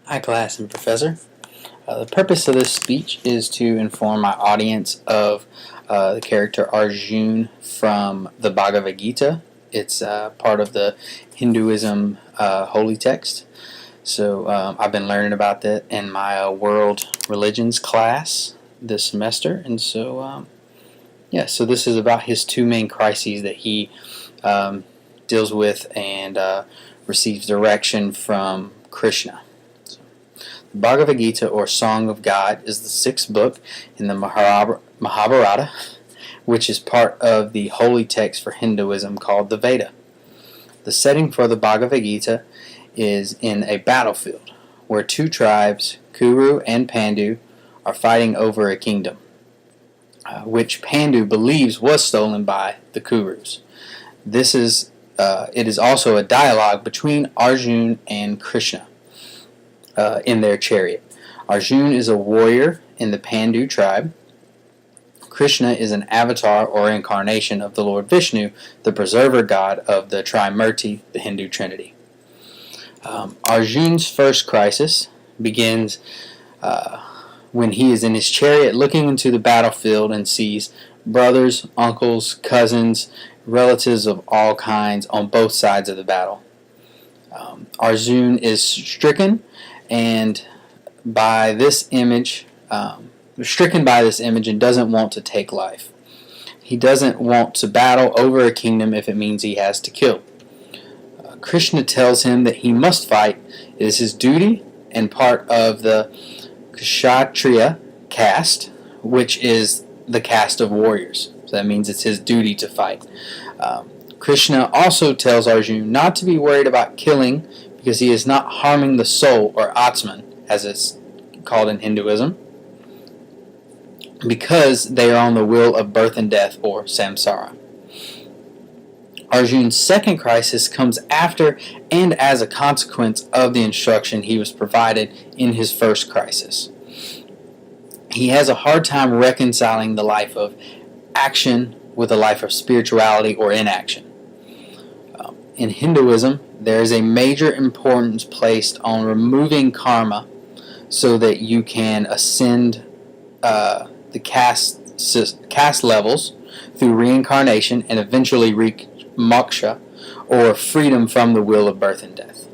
Hi, class and professor. The purpose of this speech is to inform my audience of the character Arjun from the Bhagavad Gita. It's part of the Hinduism holy text. So I've been learning about that in my world religions class this semester, and so so this is about his two main crises that he deals with and receives direction from Krishna. The Bhagavad Gita, or Song of God, is the sixth book in the Mahabharata, which is part of the holy text for Hinduism called the Veda. The setting for the Bhagavad Gita is in a battlefield where two tribes, Kuru and Pandu, are fighting over a kingdom, which Pandu believes was stolen by the Kurus. It is also a dialogue between Arjun and Krishna in their chariot. Arjun is a warrior in the Pandu tribe. Krishna is an avatar or incarnation of the Lord Vishnu, the preserver god of the Trimurti, the Hindu Trinity. Arjun's first crisis begins when he is in his chariot looking into the battlefield and sees brothers, uncles, cousins, relatives of all kinds on both sides of the battle. Arjun is stricken by this image and doesn't want to take life. He doesn't want to battle over a kingdom if it means he has to kill. Krishna tells him that he must fight. It is his duty and part of the Kshatriya caste, which is the caste of warriors. So that means it's his duty to fight. Krishna also tells Arjun not to be worried about killing because he is not harming the soul, or Atman, as it's called in Hinduism, because they are on the wheel of birth and death, or samsara. Arjun's second crisis comes after and as a consequence of the instruction he was provided in his first crisis. He has a hard time reconciling the life of action with a life of spirituality or inaction. In Hinduism, there is a major importance placed on removing karma so that you can ascend the caste levels through reincarnation and eventually reach moksha, or freedom from the wheel of birth and death.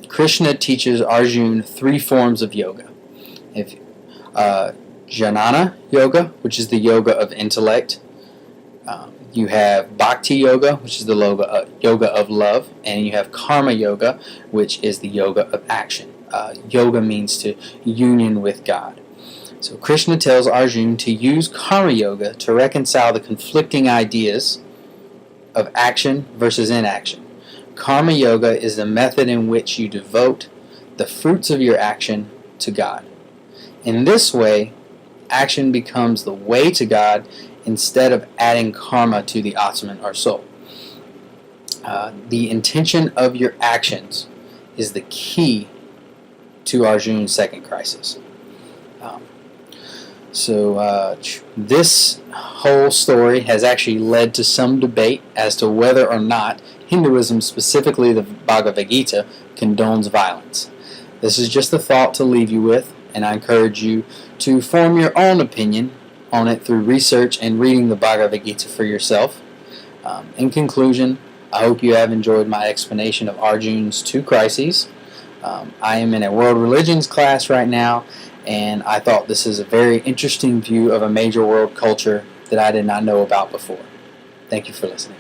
Krishna teaches Arjun three forms of yoga. Jnana yoga, which is the yoga of intellect. You have Bhakti yoga, which is the yoga of love. And you have Karma yoga, which is the yoga of action. Yoga means to union with God. So Krishna tells Arjun to use Karma yoga to reconcile the conflicting ideas of action versus inaction. Karma yoga is the method in which you devote the fruits of your action to God. In this way, action becomes the way to God instead of adding karma to the Atman, or soul. The intention of your actions is the key to Arjun's second crisis. This whole story has actually led to some debate as to whether or not Hinduism, specifically the Bhagavad Gita, condones violence. This is just a thought to leave you with, and I encourage you to form your own opinion on it through research and reading the Bhagavad Gita for yourself. In conclusion, I hope you have enjoyed my explanation of Arjun's two crises. I am in a world religions class right now, and I thought this is a very interesting view of a major world culture that I did not know about before. Thank you for listening.